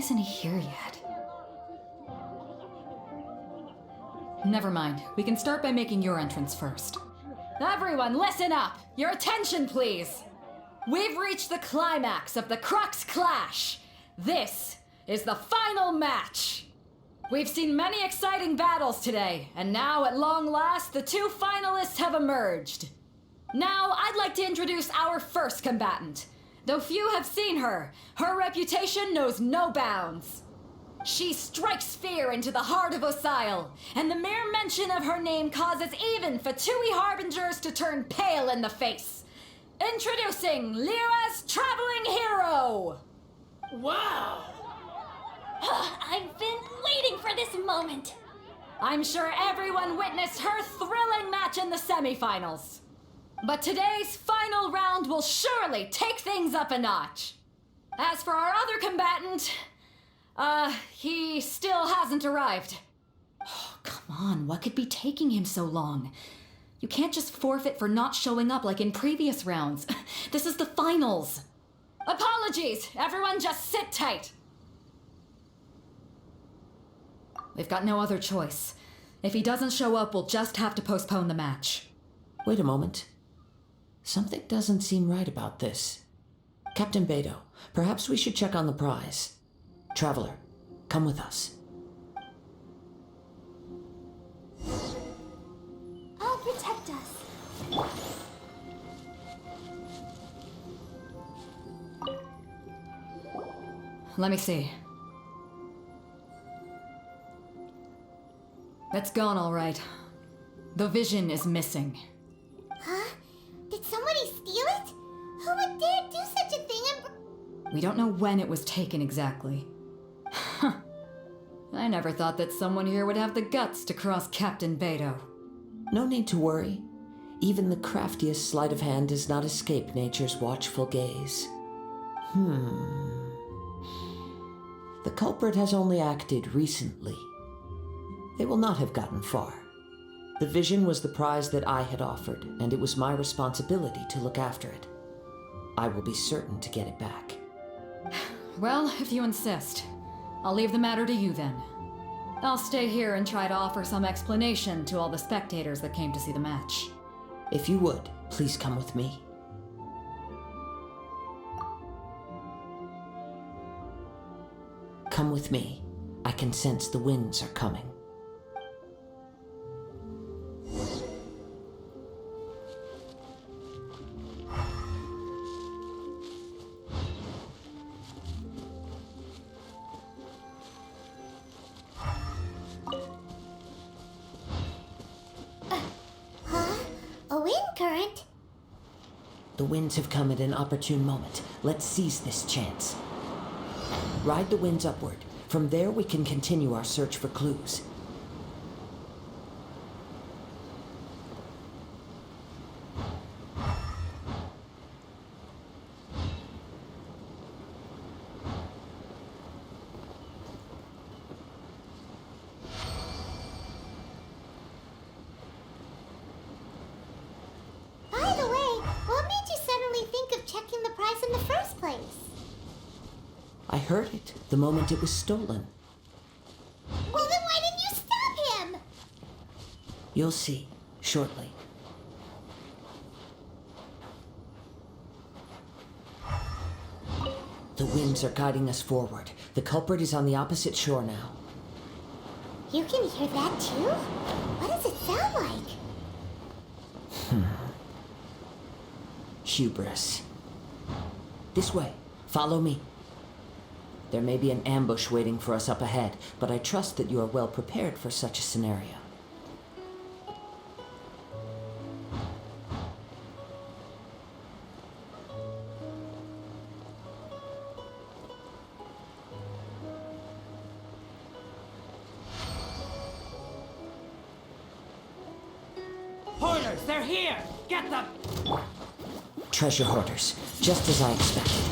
isn't he here yet? Never mind. We can start by making your entrance first. Everyone, listen up! Your attention, please! We've reached the climax of the Crux clash! This is the final match! We've seen many exciting battles today, and now, at long last, the two finalists have emerged. Now, I'd like to introduce our first combatant. Though few have seen her, her reputation knows no bounds. She strikes fear into the heart of Osile, and the mere mention of her name causes even Fatui Harbingers to turn pale in the face. Introducing Lyra's traveling hero! Wow! I've been waiting for this moment! I'm sure everyone witnessed her thrilling match in the semifinals. But today's final round will surely take things up a notch. As for our other combatant, he still hasn't arrived. Oh, come on, what could be taking him so long? You can't just forfeit for not showing up like in previous rounds. This is the finals. Apologies, everyone just sit tight. We've got no other choice. If he doesn't show up, we'll just have to postpone the match. Wait a moment. Something doesn't seem right about this. Captain Beto, perhaps we should check on the prize. Traveler, come with us. I'll protect us. Let me see. It's gone, all right. The vision is missing. Huh? Did somebody steal it? Who would dare do such a thing and... We don't know when it was taken exactly. I never thought that someone here would have the guts to cross Captain Beto. No need to worry. Even the craftiest sleight of hand does not escape nature's watchful gaze. The culprit has only acted recently. They will not have gotten far. The vision was the prize that I had offered, and it was my responsibility to look after it. I will be certain to get it back. Well, if you insist. I'll leave the matter to you then. I'll stay here and try to offer some explanation to all the spectators that came to see the match. If you would, please come with me. Come with me. I can sense the winds are coming. A wind current? The winds have come at an opportune moment. Let's seize this chance. Ride the winds upward. From there we can continue our search for clues. I heard it the moment it was stolen. Well, then why didn't you stop him? You'll see shortly. The winds are guiding us forward. The culprit is on the opposite shore now. You can hear that too? What does it sound like? Hubris. This way. Follow me. There may be an ambush waiting for us up ahead, but I trust that you are well prepared for such a scenario. Hoarders, they're here! Get them! Treasure hoarders, just as I expected.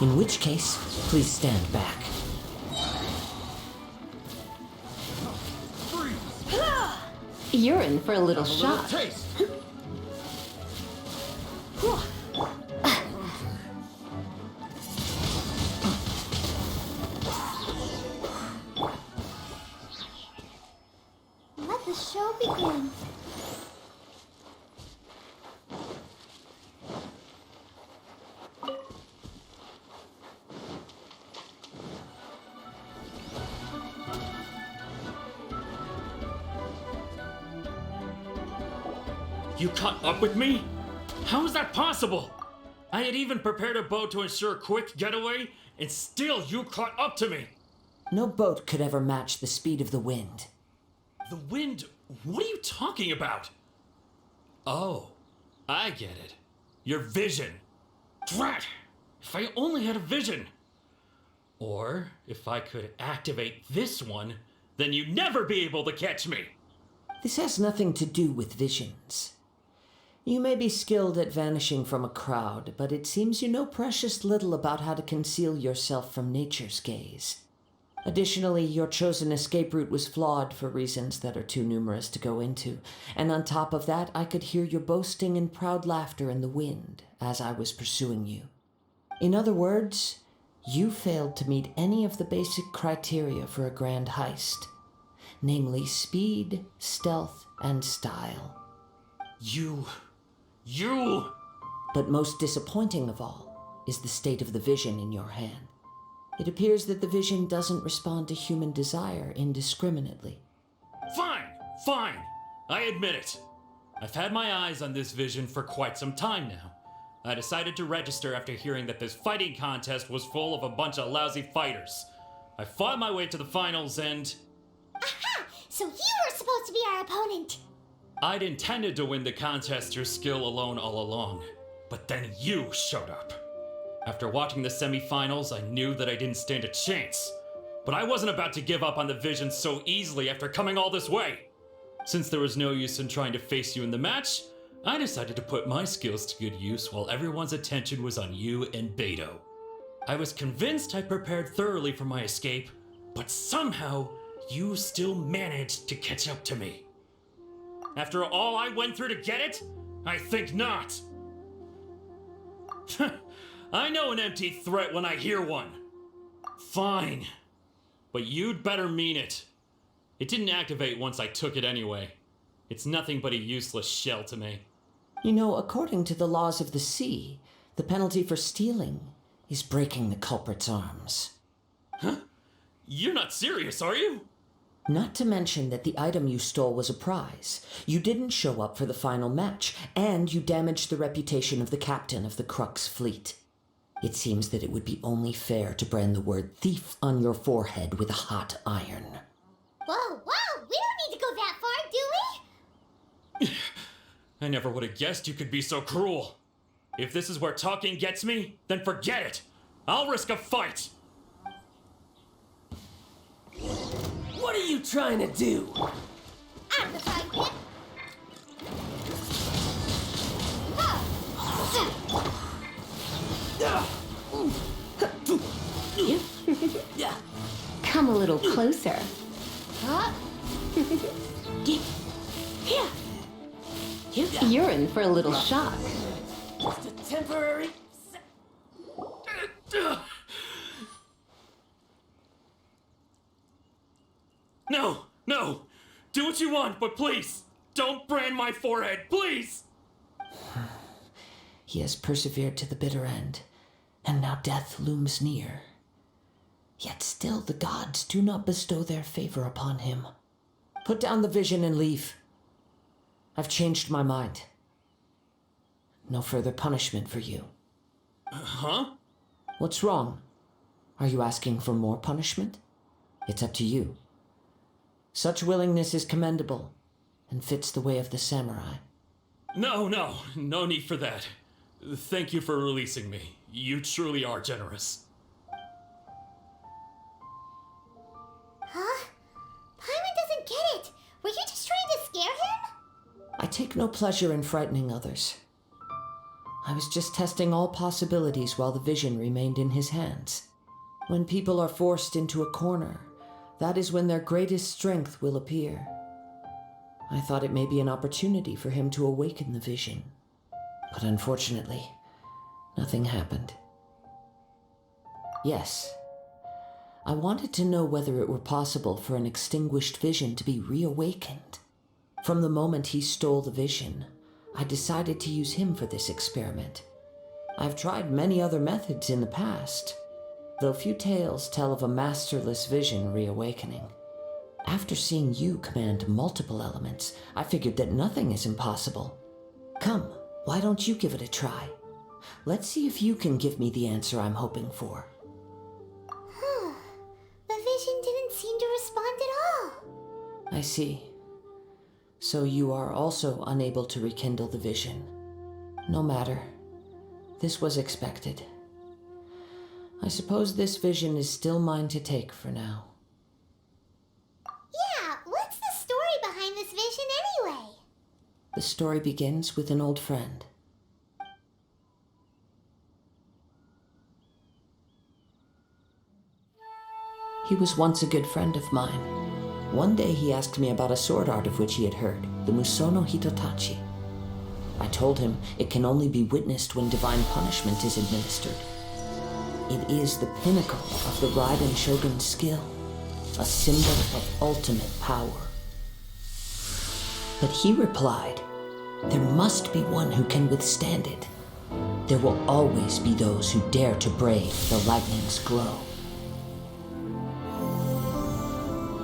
In which case, please stand back. You're in for a little shock. show begins. You caught up with me? How is that possible? I had even prepared a boat to ensure a quick getaway, and still you caught up to me. No boat could ever match the speed of the wind. The wind? What are you talking about? Oh, I get it. Your vision. Drat! If I only had a vision. Or if I could activate this one, then you'd never be able to catch me. This has nothing to do with visions. You may be skilled at vanishing from a crowd, but it seems you know precious little about how to conceal yourself from nature's gaze. Additionally, your chosen escape route was flawed for reasons that are too numerous to go into, and on top of that, I could hear your boasting and proud laughter in the wind as I was pursuing you. In other words, you failed to meet any of the basic criteria for a grand heist, namely speed, stealth, and style. You... But most disappointing of all is the state of the vision in your hand. It appears that the vision doesn't respond to human desire indiscriminately. Fine. I admit it. I've had my eyes on this vision for quite some time now. I decided to register after hearing that this fighting contest was full of a bunch of lousy fighters. I fought my way to the finals and... Aha! So you were supposed to be our opponent! I'd intended to win the contest through skill alone all along, but then you showed up. After watching the semifinals, I knew that I didn't stand a chance, but I wasn't about to give up on the vision so easily after coming all this way. Since there was no use in trying to face you in the match, I decided to put my skills to good use while everyone's attention was on you and Beto. I was convinced I prepared thoroughly for my escape, but somehow you still managed to catch up to me. After all I went through to get it? I think not. I know an empty threat when I hear one. Fine. But you'd better mean it. It didn't activate once I took it anyway. It's nothing but a useless shell to me. You know, according to the laws of the sea, the penalty for stealing is breaking the culprit's arms. Huh? You're not serious, are you? Not to mention that the item you stole was a prize. You didn't show up for the final match, and you damaged the reputation of the captain of the Crux fleet. It seems that it would be only fair to brand the word thief on your forehead with a hot iron. Whoa, we don't need to go that far, do we? I never would have guessed you could be so cruel. If this is where talking gets me, then forget it. I'll risk a fight. What are you trying to do? I'm the fight. Come a little closer. You're in for a little shock. Just a temporary... No! Do what you want, but please, don't brand my forehead, please! He has persevered to the bitter end, and now death looms near. Yet still the gods do not bestow their favor upon him. Put down the vision and leave. I've changed my mind. No further punishment for you. Huh? What's wrong? Are you asking for more punishment? It's up to you. Such willingness is commendable, and fits the way of the samurai. No need for that. Thank you for releasing me. You truly are generous. Huh? Paimon doesn't get it. Were you just trying to scare him? I take no pleasure in frightening others. I was just testing all possibilities while the vision remained in his hands. When people are forced into a corner, that is when their greatest strength will appear. I thought it may be an opportunity for him to awaken the vision. But unfortunately, nothing happened. Yes, I wanted to know whether it were possible for an extinguished vision to be reawakened. From the moment he stole the vision, I decided to use him for this experiment. I've tried many other methods in the past, though few tales tell of a masterless vision reawakening. After seeing you command multiple elements, I figured that nothing is impossible. Come, why don't you give it a try? Let's see if you can give me the answer I'm hoping for. The vision didn't seem to respond at all. I see. So you are also unable to rekindle the vision. No matter. This was expected. I suppose this vision is still mine to take for now. Yeah, what's the story behind this vision anyway? The story begins with an old friend. He was once a good friend of mine. One day he asked me about a sword art of which he had heard, the Musono Hitotachi. I told him it can only be witnessed when divine punishment is administered. It is the pinnacle of the Raiden Shogun's skill, a symbol of ultimate power. But he replied, there must be one who can withstand it. There will always be those who dare to brave the lightning's glow.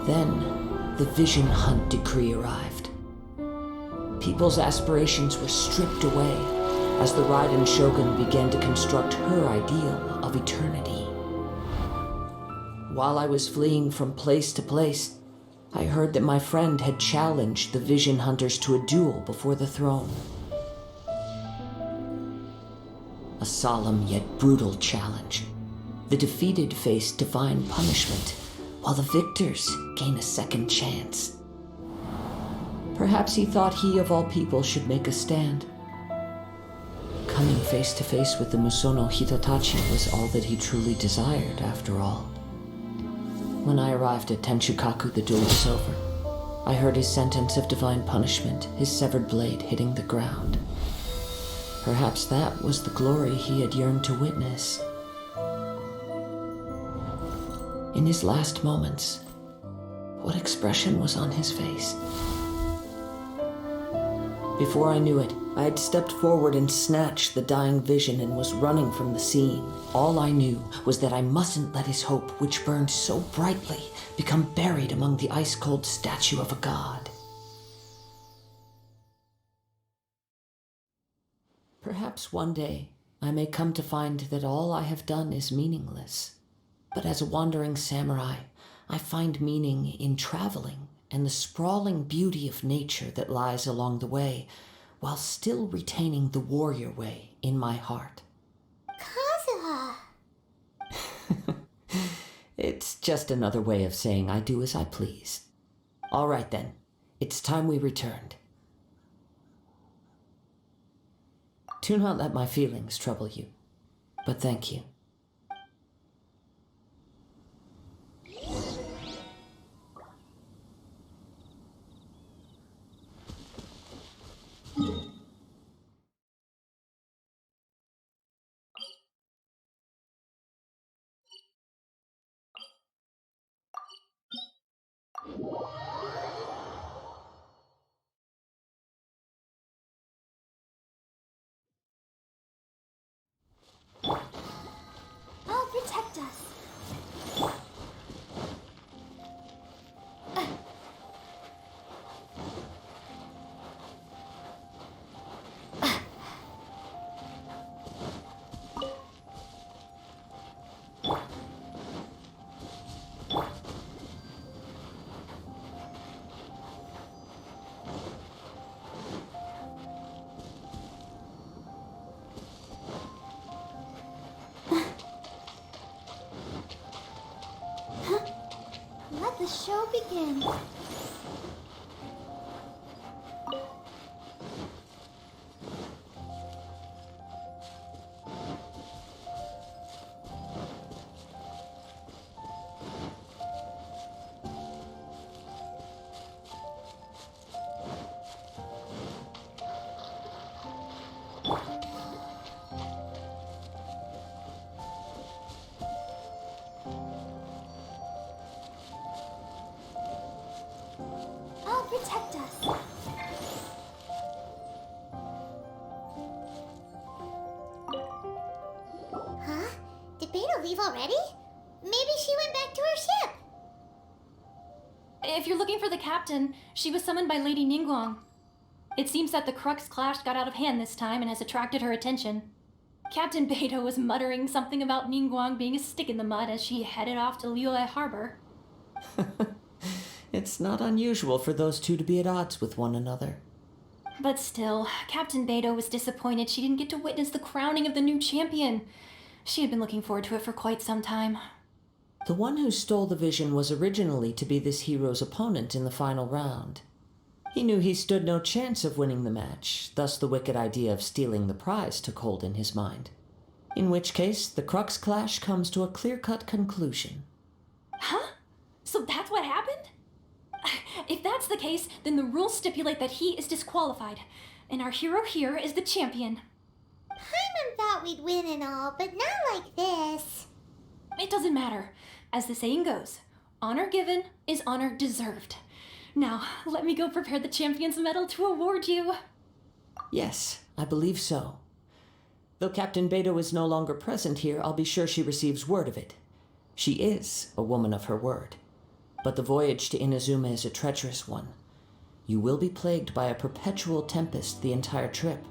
Then, the Vision Hunt decree arrived. People's aspirations were stripped away as the Raiden Shogun began to construct her ideal of eternity. While I was fleeing from place to place, I heard that my friend had challenged the Vision Hunters to a duel before the throne. A solemn yet brutal challenge. The defeated face divine punishment, while the victors gain a second chance. Perhaps he thought he of all people should make a stand. Coming face to face with the Musono Hitotachi was all that he truly desired, after all. When I arrived at Tenshukaku, the duel was over. I heard his sentence of divine punishment, his severed blade hitting the ground. Perhaps that was the glory he had yearned to witness. In his last moments, what expression was on his face? Before I knew it, I had stepped forward and snatched the dying vision and was running from the scene. All I knew was that I mustn't let his hope, which burned so brightly, become buried among the ice-cold statue of a god. Perhaps one day I may come to find that all I have done is meaningless. But as a wandering samurai, I find meaning in traveling and the sprawling beauty of nature that lies along the way, while still retaining the warrior way in my heart. Kazuha! It's just another way of saying I do as I please. All right then, it's time we returned. Do not let my feelings trouble you, but thank you. I'll protect us. Let the show begin. I'll protect us. leave already? Maybe she went back to her ship. If you're looking for the captain, she was summoned by Lady Ningguang. It seems that the Crux clash got out of hand this time and has attracted her attention. Captain Beidou was muttering something about Ningguang being a stick in the mud as she headed off to Liyue Harbor. It's not unusual for those two to be at odds with one another. But still, Captain Beidou was disappointed she didn't get to witness the crowning of the new champion. She had been looking forward to it for quite some time. The one who stole the vision was originally to be this hero's opponent in the final round. He knew he stood no chance of winning the match, thus the wicked idea of stealing the prize took hold in his mind. In which case, the Crux clash comes to a clear-cut conclusion. Huh? So that's what happened? If that's the case, then the rules stipulate that he is disqualified, and our hero here is the champion. Paimon thought we'd win and all, but not like this. It doesn't matter. As the saying goes, honor given is honor deserved. Now, let me go prepare the champion's medal to award you. Yes, I believe so. Though Captain Beidou is no longer present here, I'll be sure she receives word of it. She is a woman of her word. But the voyage to Inazuma is a treacherous one. You will be plagued by a perpetual tempest the entire trip.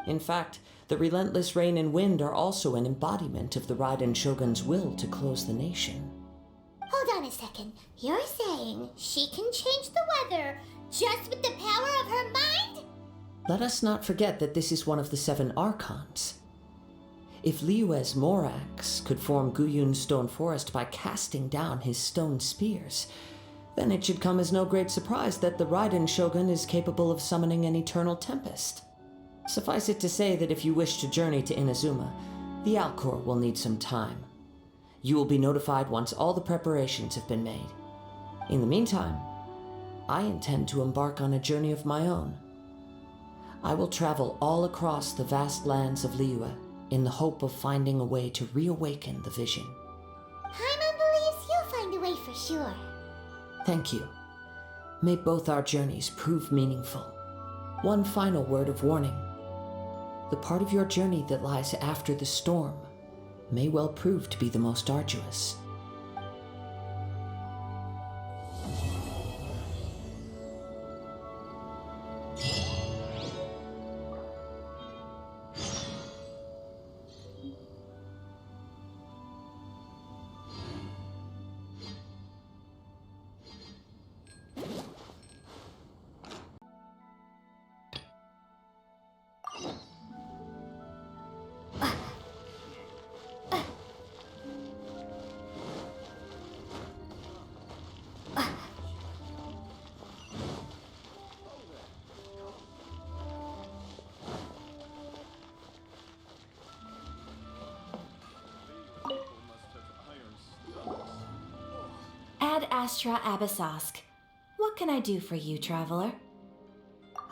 In fact, the relentless rain and wind are also an embodiment of the Raiden Shogun's will to close the nation. Hold on a second. You're saying she can change the weather just with the power of her mind? Let us not forget that this is one of the 7 Archons. If Liyue's Morax could form Guyun's stone forest by casting down his stone spears, then it should come as no great surprise that the Raiden Shogun is capable of summoning an eternal tempest. Suffice it to say that if you wish to journey to Inazuma, the Alcor will need some time. You will be notified once all the preparations have been made. In the meantime, I intend to embark on a journey of my own. I will travel all across the vast lands of Liyue in the hope of finding a way to reawaken the vision. Paimon believes you'll find a way for sure. Thank you. May both our journeys prove meaningful. One final word of warning. The part of your journey that lies after the storm may well prove to be the most arduous. Ad Astra Abyssosk. What can I do for you, traveler?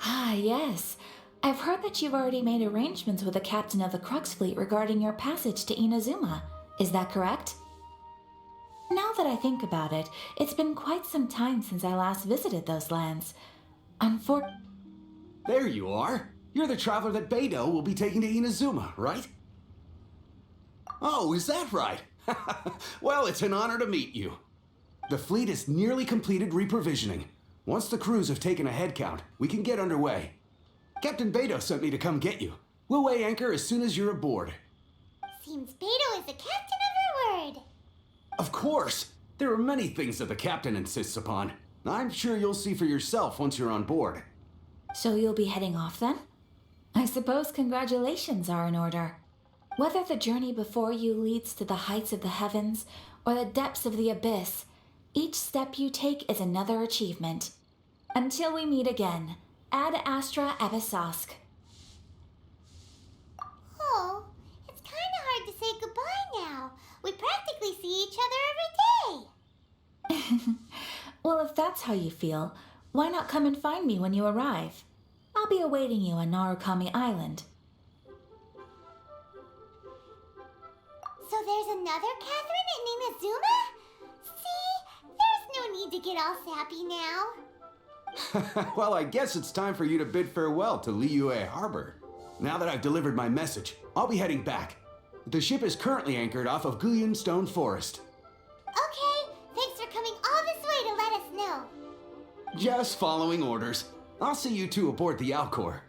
Ah, yes. I've heard that you've already made arrangements with the captain of the Crux fleet regarding your passage to Inazuma. Is that correct? Now that I think about it, it's been quite some time since I last visited those lands. There you are. You're the traveler that Beidou will be taking to Inazuma, right? Oh, is that right? Well, it's an honor to meet you. The fleet is nearly completed reprovisioning. Once the crews have taken a head count, we can get underway. Captain Beidou sent me to come get you. We'll weigh anchor as soon as you're aboard. Seems Beidou is the captain of her word. Of course! There are many things that the captain insists upon. I'm sure you'll see for yourself once you're on board. So you'll be heading off then? I suppose congratulations are in order. Whether the journey before you leads to the heights of the heavens or the depths of the abyss, each step you take is another achievement. Until we meet again, Ad Astra Abyssosk. Oh, it's kinda hard to say goodbye now. We practically see each other every day. Well, if that's how you feel, why not come and find me when you arrive? I'll be awaiting you on Narukami Island. So there's another Catherine in Inazuma? See, there's no need to get all sappy now. Well, I guess it's time for you to bid farewell to Liyue Harbor. Now that I've delivered my message, I'll be heading back. The ship is currently anchored off of Guyun Stone Forest. Okay, thanks for coming all this way to let us know. Just following orders. I'll see you two aboard the Alcor.